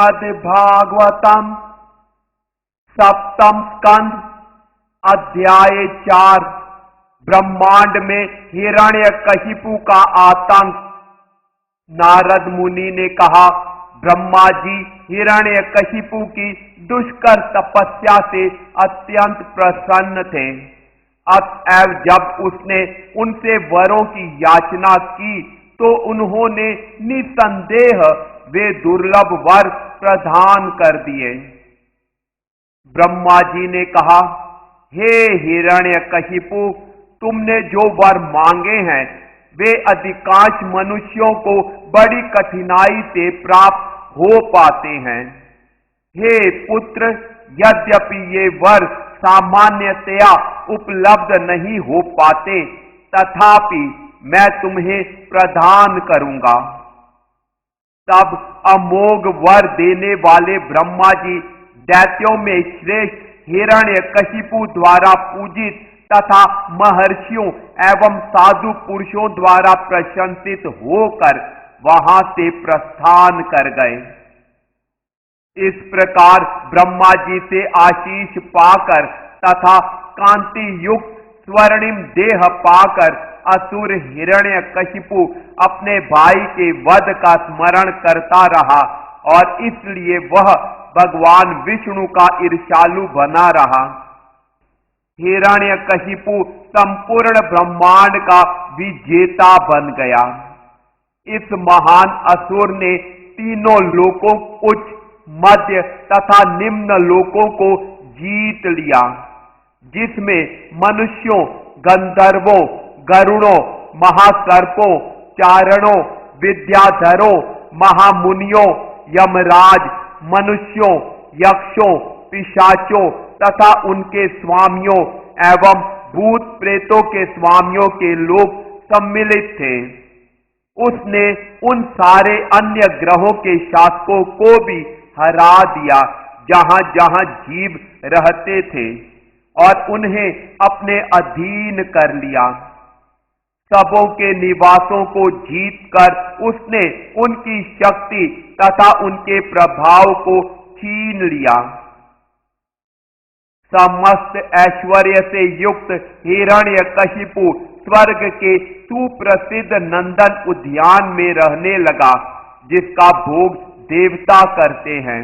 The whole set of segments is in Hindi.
श्रीमद्भागवतम सप्तम स्कंद अध्याय 4 ब्रह्मांड में हिरण्यकशिपु का आतंक। नारद मुनि ने कहा, ब्रह्मा जी हिरण्यकशिपु की दुष्कर तपस्या से अत्यंत प्रसन्न थे। अतएव जब उसने उनसे वरों की याचना की तो उन्होंने निसंदेह वे दुर्लभ वर प्रदान कर दिए। ब्रह्मा जी ने कहा, हे हिरण्यकशिपु, तुमने जो वर मांगे हैं वे अधिकांश मनुष्यों को बड़ी कठिनाई से प्राप्त हो पाते हैं। हे पुत्र, यद्यपि ये वर सामान्यतया उपलब्ध नहीं हो पाते, तथापि मैं तुम्हें प्रदान करूंगा। तब अमोघ वर देने वाले ब्रह्मा जी दैत्यों में श्रेष्ठ हिरण्यकशिपु द्वारा पूजित तथा महर्षियों एवं साधु पुरुषों द्वारा प्रशंसित होकर वहां से प्रस्थान कर गए। इस प्रकार ब्रह्मा जी से आशीष पाकर तथा कांति युक्त स्वर्णिम देह पाकर असुर हिरण्यकशिपु अपने भाई के वध का स्मरण करता रहा और इसलिए वह भगवान विष्णु का ईर्ष्यालु बना रहा। हिरण्यकशिपु संपूर्ण ब्रह्मांड का विजेता बन गया। इस महान असुर ने तीनों लोकों, उच्च, मध्य तथा निम्न लोकों को जीत लिया, जिसमें मनुष्यों, गंधर्वों, गरुड़ों, महासर्पों, चारणों, विद्याधरों, महामुनियों, यमराज, मनुष्यों, यक्षों, पिशाचों तथा उनके स्वामियों एवं भूत प्रेतों के स्वामियों के लोग सम्मिलित थे। उसने उन सारे अन्य ग्रहों के शासकों को भी हरा दिया जहां जहां जीव रहते थे और उन्हें अपने अधीन कर लिया। सबों के निवासों को जीतकर उसने उनकी शक्ति तथा उनके प्रभाव को छीन लिया। समस्त ऐश्वर्य से युक्त हिरण्यकशिपु स्वर्ग के सुप्रसिद्ध नंदन उद्यान में रहने लगा, जिसका भोग देवता करते हैं।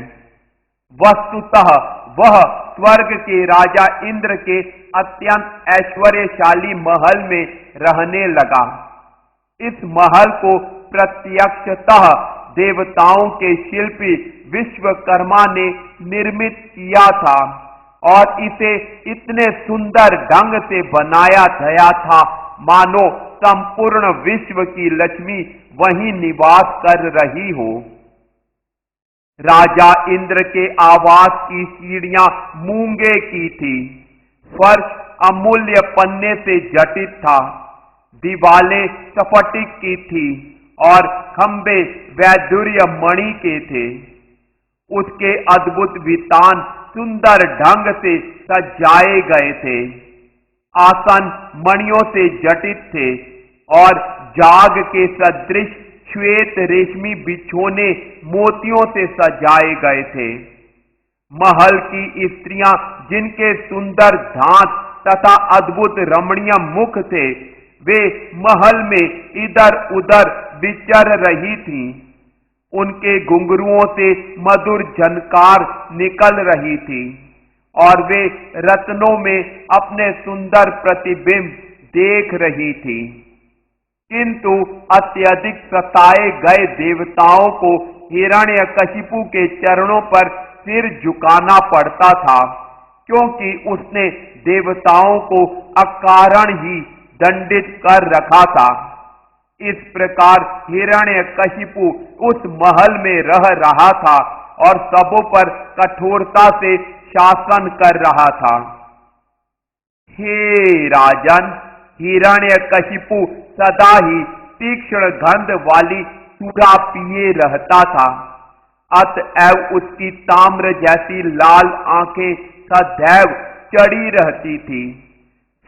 वस्तुतः वह स्वर्ग के राजा इंद्र के अत्यंत ऐश्वर्यशाली महल में रहने लगा। इस महल को प्रत्यक्षतः देवताओं के शिल्पी विश्वकर्मा ने निर्मित किया था और इसे इतने सुंदर ढंग से बनाया गया था मानो संपूर्ण विश्व की लक्ष्मी वहीं निवास कर रही हो। राजा इंद्र के आवास की सीढ़ियां मूंगे की थी, फर्श अमूल्य पन्ने से जटित था, दीवालें स्फटिक की थी और खंबे वैदुर्य मणि के थे। उसके अद्भुत वितान सुंदर ढंग से सजाए गए थे। आसन मणियों से जटित थे और जाग के सदृश श्वेत रेशमी बिछोने मोतियों से सजाए गए थे। महल की स्त्रियां, जिनके सुंदर दांत तथा अद्भुत रमणीय मुख थे, वे महल में इधर उधर विचर रही थीं। उनके घुंघरुओं से मधुर झनकार निकल रही थी और वे रत्नों में अपने सुंदर प्रतिबिंब देख रही थी। किंतु अत्यधिक सताए गए देवताओं को हिरण्यकशिपु के चरणों पर सिर झुकाना पड़ता था, क्योंकि उसने देवताओं को अकारण ही दंडित कर रखा था। इस प्रकार हिरण्यकशिपु उस महल में रह रहा था और सबों पर कठोरता से शासन कर रहा था। हे राजन, हिरण्यकशिपु सदा ही तीक्ष्ण गंध वाली सुरा पिए रहता था। अतएव उसकी ताम्र जैसी लाल आंखें सदैव चढ़ी रहती थी।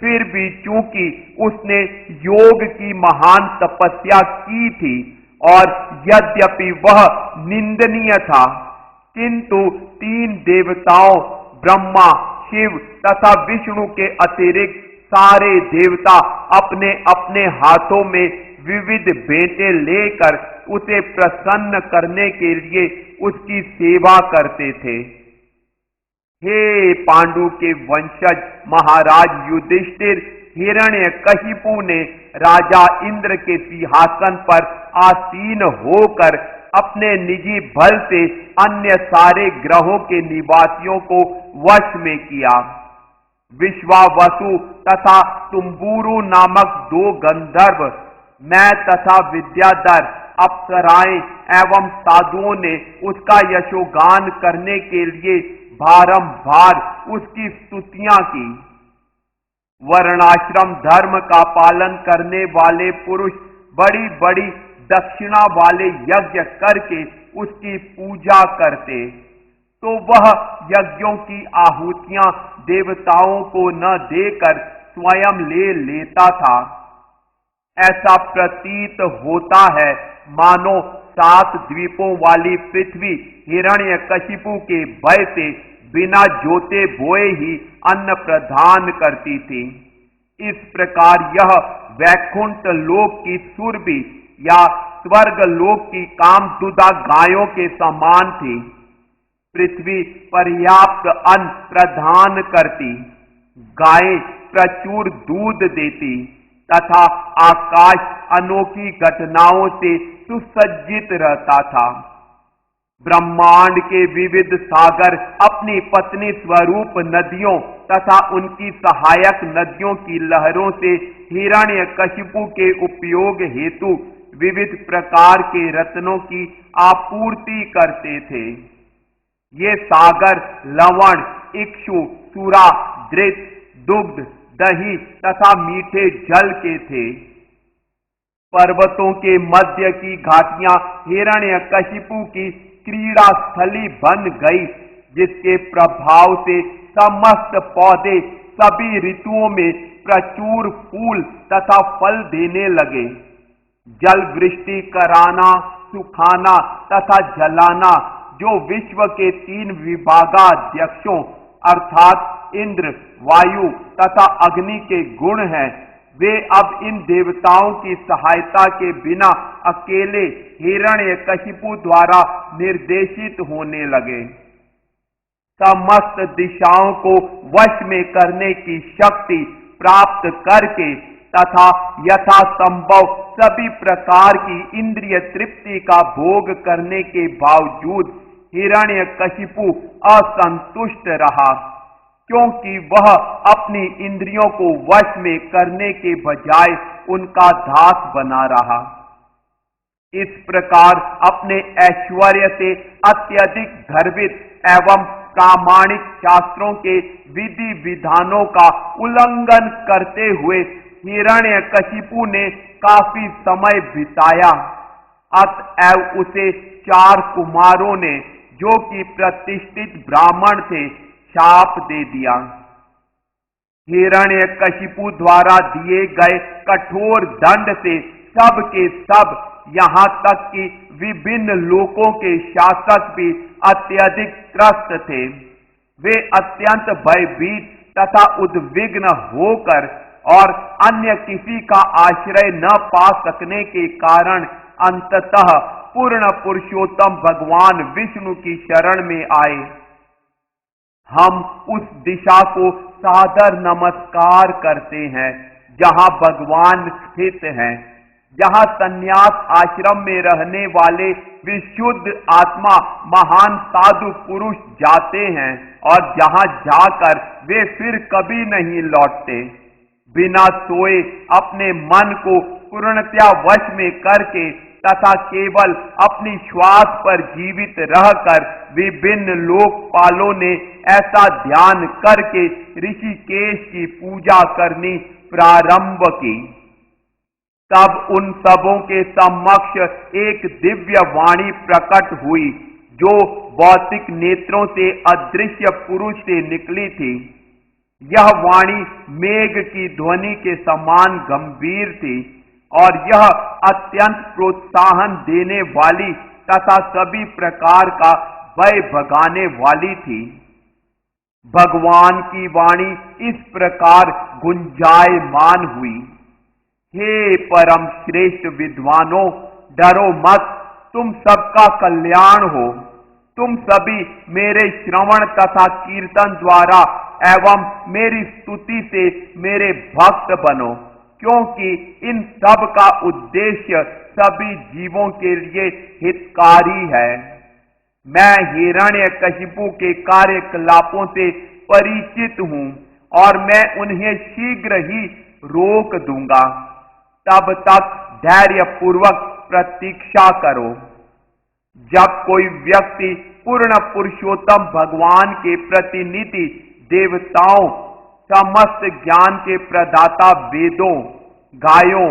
फिर भी चूंकि उसने योग की महान तपस्या की थी और यद्यपि वह निंदनीय था, किंतु 3 देवताओं ब्रह्मा, शिव तथा विष्णु के अतिरिक्त सारे देवता अपने अपने हाथों में विविध बेटे लेकर उसे प्रसन्न करने के लिए उसकी सेवा करते थे। हे पांडु के वंशज महाराज युधिष्ठिर, हिरण्यकशिपु ने राजा इंद्र के सिंहासन पर आसीन होकर अपने निजी बल से अन्य सारे ग्रहों के निवासियों को वश में किया। विश्वावसु तथा तुम्बुरु नामक 2 गंधर्व, मैं तथा विद्याधर, अप्सराएं एवं साधुओं ने उसका यशोगान करने के लिए बारंबार उसकी स्तुतियां की। वर्णाश्रम धर्म का पालन करने वाले पुरुष बड़ी बड़ी दक्षिणा वाले यज्ञ करके उसकी पूजा करते, तो वह यज्ञों की आहुतियां देवताओं को न देकर स्वयं ले लेता था। ऐसा प्रतीत होता है मानो 7 द्वीपों वाली पृथ्वी हिरण्यकशिपु के भय से बिना जोते बोए ही अन्न प्रदान करती थी। इस प्रकार यह वैकुंठ लोक की सुरभि या स्वर्ग लोक की कामदुदा गायों के समान थी। पृथ्वी पर्याप्त अन्न प्रदान करती, गायें प्रचुर दूध देती तथा आकाश अनोखी घटनाओं से सुसज्जित रहता था। ब्रह्मांड के विविध सागर अपनी पत्नी स्वरूप नदियों तथा उनकी सहायक नदियों की लहरों से हिरण्यकशिपु के उपयोग हेतु विविध प्रकार के रत्नों की आपूर्ति करते थे। ये सागर लवण, इक्षु, सुरा, घृत, दुग्ध, दही तथा मीठे जल के थे। पर्वतों के मध्य की घाटियां हिरण्यकशिपु की क्रीड़ा स्थली बन गई, जिसके प्रभाव से समस्त पौधे सभी ऋतुओं में प्रचुर फूल तथा फल देने लगे। जल वृष्टि कराना, सुखाना तथा जलाना जो विश्व के 3 विभागाध्यक्षों अर्थात इंद्र, वायु तथा अग्नि के गुण हैं, वे अब इन देवताओं की सहायता के बिना अकेले हिरण्यकशिपु द्वारा निर्देशित होने लगे। समस्त दिशाओं को वश में करने की शक्ति प्राप्त करके तथा यथासंभव सभी प्रकार की इंद्रिय तृप्ति का भोग करने के बावजूद हिरण्यकशिपु असंतुष्ट रहा, क्योंकि वह अपनी इंद्रियों को वश में करने के बजाय उनका दास बना रहा। इस प्रकार अपने ऐश्वर्य से अत्यधिक गर्वित एवं प्रामाणिक शास्त्रों के विधि विधानों का उल्लंघन करते हुए हिरण्यकशिपु ने काफी समय बिताया। अतएव उसे 4 कुमारों ने, जो कि प्रतिष्ठित ब्राह्मण थे, शाप दे दिया। हिरण्यकशिपु द्वारा दिए गए कठोर दंड से सब के सब, यहां तक कि विभिन्न लोकों के शासक भी अत्यधिक त्रस्त थे। वे अत्यंत भयभीत तथा उद्विग्न होकर और अन्य किसी का आश्रय न पा सकने के कारण अंततः पूर्ण पुरुषोत्तम भगवान विष्णु की शरण में आए। हम उस दिशा को सादर नमस्कार करते हैं जहां भगवान स्थित हैं, जहां संन्यास आश्रम में रहने वाले विशुद्ध आत्मा महान साधु पुरुष जाते हैं और जहां जाकर वे फिर कभी नहीं लौटते, बिना सोए अपने मन को पूर्णतया वश में करके तथा केवल अपनी श्वास पर जीवित रहकर विभिन्न लोकपालों ने ऐसा ध्यान करके ऋषिकेश की पूजा करनी प्रारंभ की। तब उन सबों के समक्ष एक दिव्य वाणी प्रकट हुई जो भौतिक नेत्रों से अदृश्य पुरुष से निकली थी। यह वाणी मेघ की ध्वनि के समान गंभीर थी और यह अत्यंत प्रोत्साहन देने वाली तथा सभी प्रकार का भय भगाने वाली थी। भगवान की वाणी इस प्रकार गुंजायमान हुई, हे परम श्रेष्ठ विद्वानों, डरो मत, तुम सबका कल्याण हो। तुम सभी मेरे श्रवण तथा कीर्तन द्वारा एवं मेरी स्तुति से मेरे भक्त बनो, क्योंकि इन सब का उद्देश्य सभी जीवों के लिए हितकारी है। मैं हिरण्यकशिपु के कार्यकलापों से परिचित हूं और मैं उन्हें शीघ्र ही रोक दूंगा। तब तक धैर्य पूर्वक प्रतीक्षा करो। जब कोई व्यक्ति पूर्ण पुरुषोत्तम भगवान के प्रतिनिधि देवताओं, समस्त ज्ञान के प्रदाता वेदों, गायों,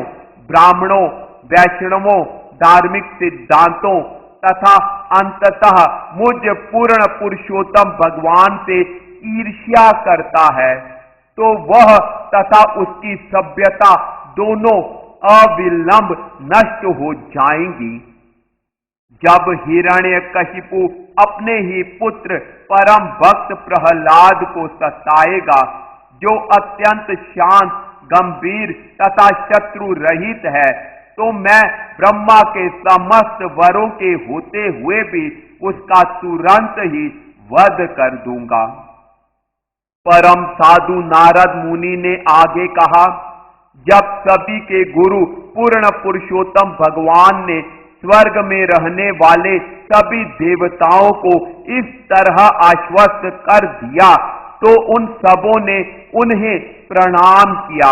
ब्राह्मणों, वैष्णवों, धार्मिक सिद्धांतों तथा अंततः मुझ पूर्ण पुरुषोत्तम भगवान से ईर्ष्या करता है, तो वह तथा उसकी सभ्यता दोनों अविलंब नष्ट हो जाएंगी। जब हिरण्यकशिपु अपने ही पुत्र परम भक्त प्रहलाद को सताएगा, जो अत्यंत शांत, गंभीर तथा शत्रु रहित है, तो मैं ब्रह्मा के समस्त वरों के होते हुए भी उसका तुरंत ही वध कर दूंगा। परम साधु नारद मुनि ने आगे कहा, जब सभी के गुरु पूर्ण पुरुषोत्तम भगवान ने स्वर्ग में रहने वाले सभी देवताओं को इस तरह आश्वस्त कर दिया, तो उन सबों ने उन्हें प्रणाम किया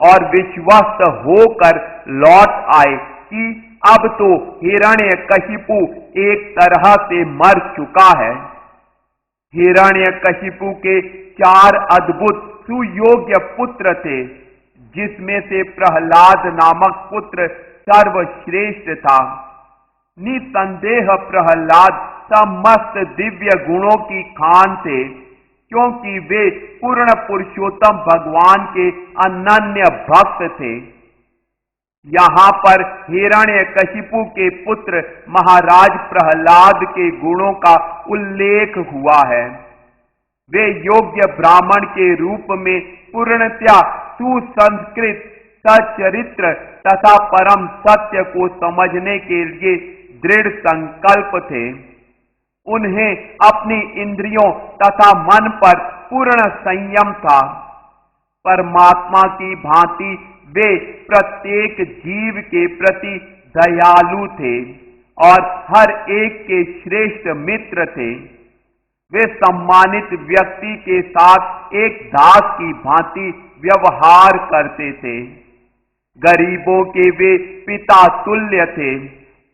और विश्वस्त होकर लौट आए कि अब तो हिरण्यकशिपु एक तरह से मर चुका है। हिरण्यकशिपु के 4 अद्भुत सुयोग्य पुत्र थे, जिसमें से प्रहलाद नामक पुत्र सर्वश्रेष्ठ था। निसंदेह प्रहलाद समस्त दिव्य गुणों की खान थे, क्योंकि वे पूर्ण पुरुषोत्तम भगवान के अनन्य भक्त थे। यहां पर हिरण्यकशिपु के पुत्र महाराज प्रहलाद के गुणों का उल्लेख हुआ है। वे योग्य ब्राह्मण के रूप में पूर्णतया सुसंस्कृत, सच्चरित्र तथा परम सत्य को समझने के लिए दृढ़ संकल्प थे। उन्हें अपनी इंद्रियों तथा मन पर पूर्ण संयम था। परमात्मा की भांति वे प्रत्येक जीव के प्रति दयालु थे और हर एक के श्रेष्ठ मित्र थे। वे सम्मानित व्यक्ति के साथ एक दास की भांति व्यवहार करते थे। गरीबों के वे पिता तुल्य थे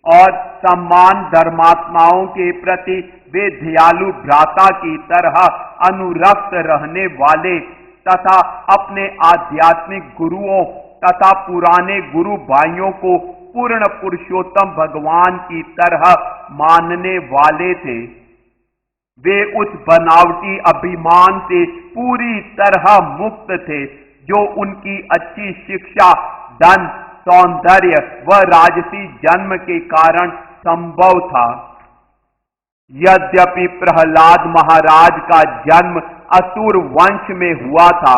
और सम्मान धर्मात्माओं के प्रति वे दयालु भ्राता की तरह अनुरक्त रहने वाले तथा अपने आध्यात्मिक गुरुओं तथा पुराने गुरु भाइयों को पूर्ण पुरुषोत्तम भगवान की तरह मानने वाले थे। वे उस बनावटी अभिमान से पूरी तरह मुक्त थे जो उनकी अच्छी शिक्षा, धन, सौंदर्य व राजसी जन्म के कारण संभव था। यद्यपि प्रहलाद महाराज का जन्म असुर वंश में हुआ था,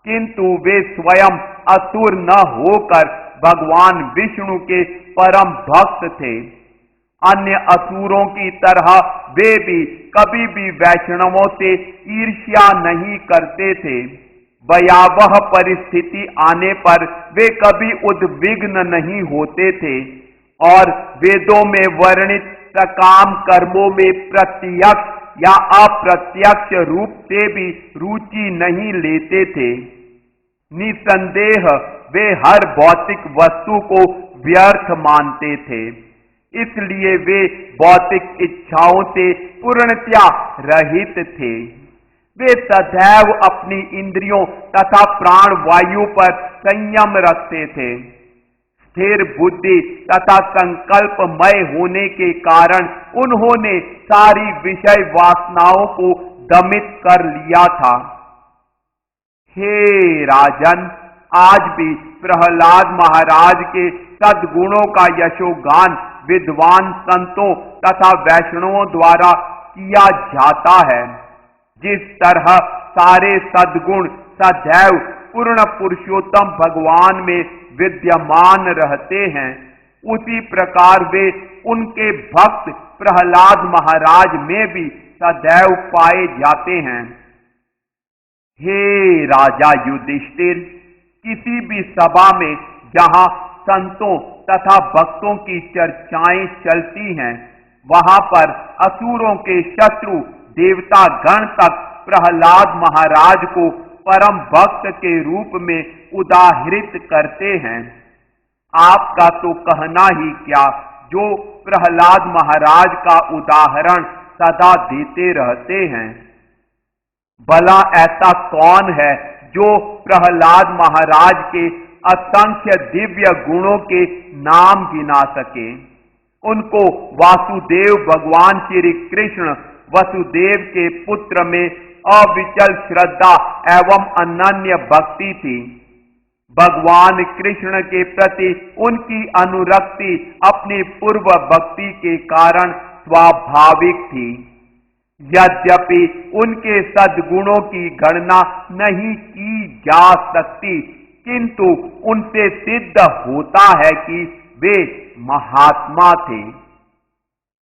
किंतु वे स्वयं असुर न होकर भगवान विष्णु के परम भक्त थे। अन्य असुरों की तरह वे भी कभी भी वैष्णवों से ईर्ष्या नहीं करते थे। भयावह परिस्थिति आने पर वे कभी उद्विग्न नहीं होते थे और वेदों में वर्णित सकाम कर्मों में प्रत्यक्ष या अप्रत्यक्ष रूप से भी रुचि नहीं लेते थे। निसंदेह वे हर भौतिक वस्तु को व्यर्थ मानते थे, इसलिए वे भौतिक इच्छाओं से पूर्णतया रहित थे। वे सदैव अपनी इंद्रियों तथा प्राण वायु पर संयम रखते थे। स्थिर बुद्धि तथा संकल्पमय होने के कारण उन्होंने सारी विषय वासनाओं को दमित कर लिया था। हे राजन, आज भी प्रहलाद महाराज के सद्गुणों का यशोगान विद्वान संतों तथा वैष्णवों द्वारा किया जाता है। जिस तरह सारे सद्गुण सदैव पूर्ण पुरुषोत्तम भगवान में विद्यमान रहते हैं, उसी प्रकार वे उनके भक्त प्रहलाद महाराज में भी सदैव पाए जाते हैं। हे राजा युधिष्ठिर, किसी भी सभा में जहां संतों तथा भक्तों की चर्चाएं चलती हैं, वहां पर असुरों के शत्रु देवता गण तक प्रहलाद महाराज को परम भक्त के रूप में उदाहरित करते हैं। आपका तो कहना ही क्या, जो प्रहलाद महाराज का उदाहरण सदा देते रहते हैं। भला ऐसा कौन है जो प्रहलाद महाराज के असंख्य दिव्य गुणों के नाम गिना सके। उनको वासुदेव भगवान श्री कृष्ण वसुदेव के पुत्र में अविचल श्रद्धा एवं अनन्य भक्ति थी। भगवान कृष्ण के प्रति उनकी अनुरक्ति अपनी पूर्व भक्ति के कारण स्वाभाविक थी। यद्यपि उनके सद्गुणों की गणना नहीं की जा सकती, किंतु उनसे सिद्ध होता है कि वे महात्मा थे।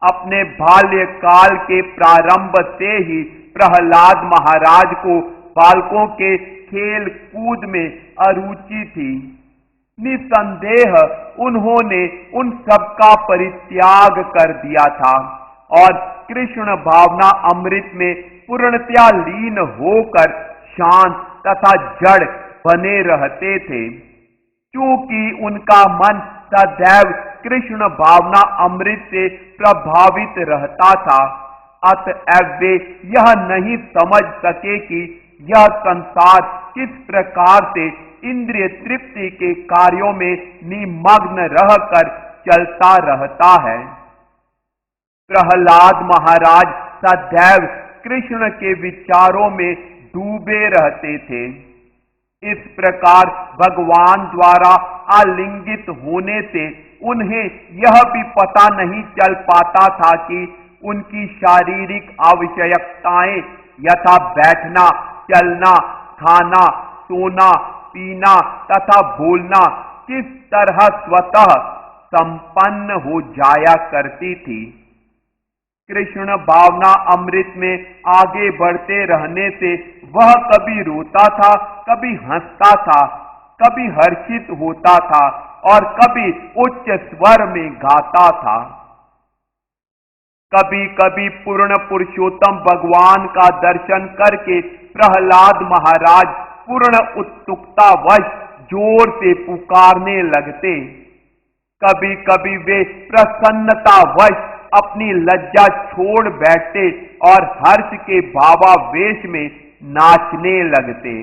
अपने बाल्यकाल के प्रारंभ से ही प्रहलाद महाराज को बालकों के खेल कूद में अरुचि थी। निसंदेह उन्होंने उन सबका परित्याग कर दिया था और कृष्ण भावना अमृत में पूर्णतया लीन होकर शांत तथा जड़ बने रहते थे। क्योंकि उनका मन सदैव कृष्ण भावना अमृत से प्रभावित रहता था, अतएव वे यह नहीं समझ सके कि यह संसार किस प्रकार से इंद्रिय तृप्ति के कार्यों में निमग्न रहकर चलता रहता है। प्रहलाद महाराज सदैव कृष्ण के विचारों में डूबे रहते थे। इस प्रकार भगवान द्वारा आलिंगित होने से उन्हें यह भी पता नहीं चल पाता था कि उनकी शारीरिक आवश्यकताएं यथा बैठना, चलना, खाना, सोना, पीना तथा बोलना किस तरह स्वतः संपन्न हो जाया करती थी। कृष्ण भावना अमृत में आगे बढ़ते रहने से वह कभी रोता था, कभी हंसता था, कभी हर्षित होता था और कभी उच्च स्वर में गाता था। कभी कभी पूर्ण पुरुषोत्तम भगवान का दर्शन करके प्रहलाद महाराज पूर्ण उत्सुकतावश जोर से पुकारने लगते। कभी कभी वे प्रसन्नतावश अपनी लज्जा छोड़ बैठते और हर्ष के भावावेश में नाचने लगते।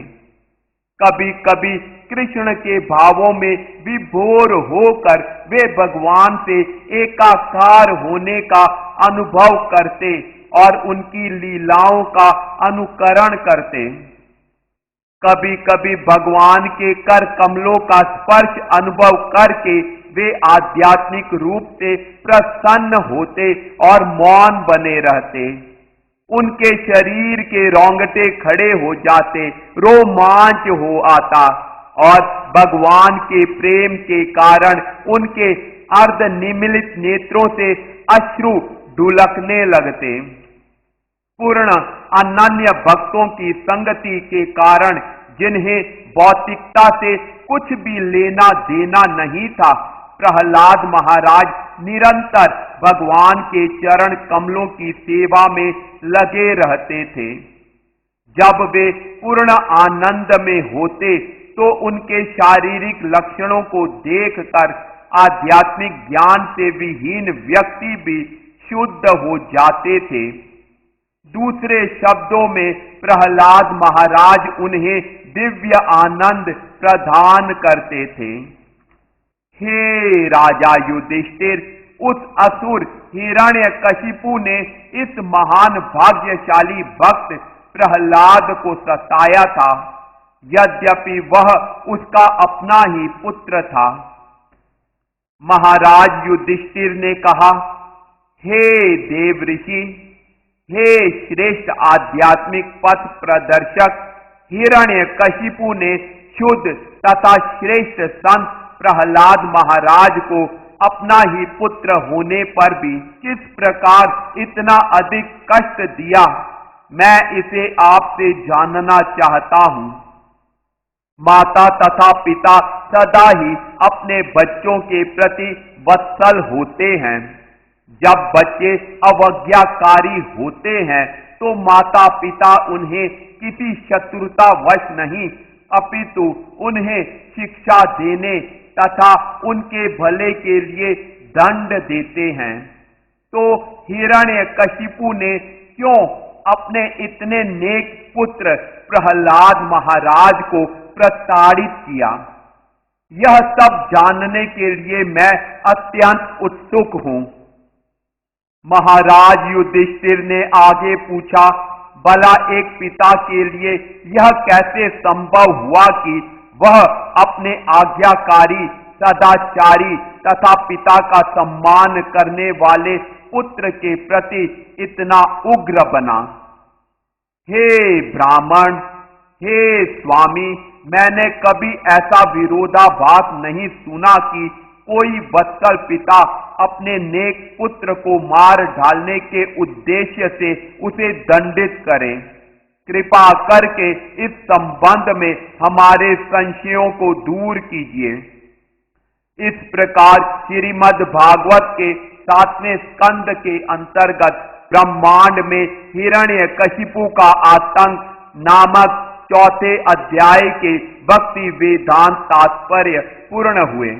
कभी कभी कृष्ण के भावों में विभोर होकर वे भगवान से एकाकार होने का अनुभव करते और उनकी लीलाओं का अनुकरण करते। कभी कभी भगवान के कर कमलों का स्पर्श अनुभव करके वे आध्यात्मिक रूप से प्रसन्न होते और मौन बने रहते। उनके शरीर के रोंगटे खड़े हो जाते, रोमांच हो आता और भगवान के प्रेम के कारण उनके अर्धनिमीलित नेत्रों से अश्रु ढुलकने लगते। पूर्ण अनन्य भक्तों की संगति के कारण जिन्हें भौतिकता से कुछ भी लेना देना नहीं था, प्रहलाद महाराज निरंतर भगवान के चरण कमलों की सेवा में लगे रहते थे। जब वे पूर्ण आनंद में होते तो उनके शारीरिक लक्षणों को देखकर आध्यात्मिक ज्ञान से विहीन व्यक्ति भी शुद्ध हो जाते थे। दूसरे शब्दों में प्रहलाद महाराज उन्हें दिव्य आनंद प्रदान करते थे। हे राजा युधिष्ठिर, उस असुर हिरण्यकशिपु ने इस महान भाग्यशाली भक्त प्रहलाद को सताया था, यद्यपि वह उसका अपना ही पुत्र था। महाराज युधिष्ठिर ने कहा, हे देव ऋषि, हे श्रेष्ठ आध्यात्मिक पथ प्रदर्शक, हिरण्यकशिपु ने शुद्ध तथा श्रेष्ठ संत प्रहलाद महाराज को अपना ही पुत्र होने पर भी किस प्रकार इतना अधिक कष्ट दिया, मैं इसे आपसे जानना चाहता हूं। माता तथा पिता सदा ही अपने बच्चों के प्रति वत्सल होते हैं। जब बच्चे अवज्ञाकारी होते हैं तो माता पिता उन्हें किसी शत्रुतावश नहीं, अपितु उन्हें शिक्षा देने तथा उनके भले के लिए दंड देते हैं। तो हिरण्यकशिपु ने क्यों अपने इतने नेक पुत्र प्रहलाद महाराज को प्रताड़ित किया? यह सब जानने के लिए मैं अत्यंत उत्सुक हूं। महाराज युधिष्ठिर ने आगे पूछा, भला एक पिता के लिए यह कैसे संभव हुआ कि वह अपने आज्ञाकारी, सदाचारी तथा पिता का सम्मान करने वाले पुत्र के प्रति इतना उग्र बना? हे ब्राह्मण, हे स्वामी, मैंने कभी ऐसा विरोधाभास नहीं सुना कि कोई वत्सल पिता अपने नेक पुत्र को मार डालने के उद्देश्य से उसे दंडित करे। कृपा करके इस संबंध में हमारे संशयों को दूर कीजिए। इस प्रकार श्रीमद् भागवत के 7वें स्कंद के अंतर्गत ब्रह्मांड में हिरण्यकशिपु का आतंक नामक 4थे अध्याय के भक्ति वेदांत तात्पर्य पूर्ण हुए।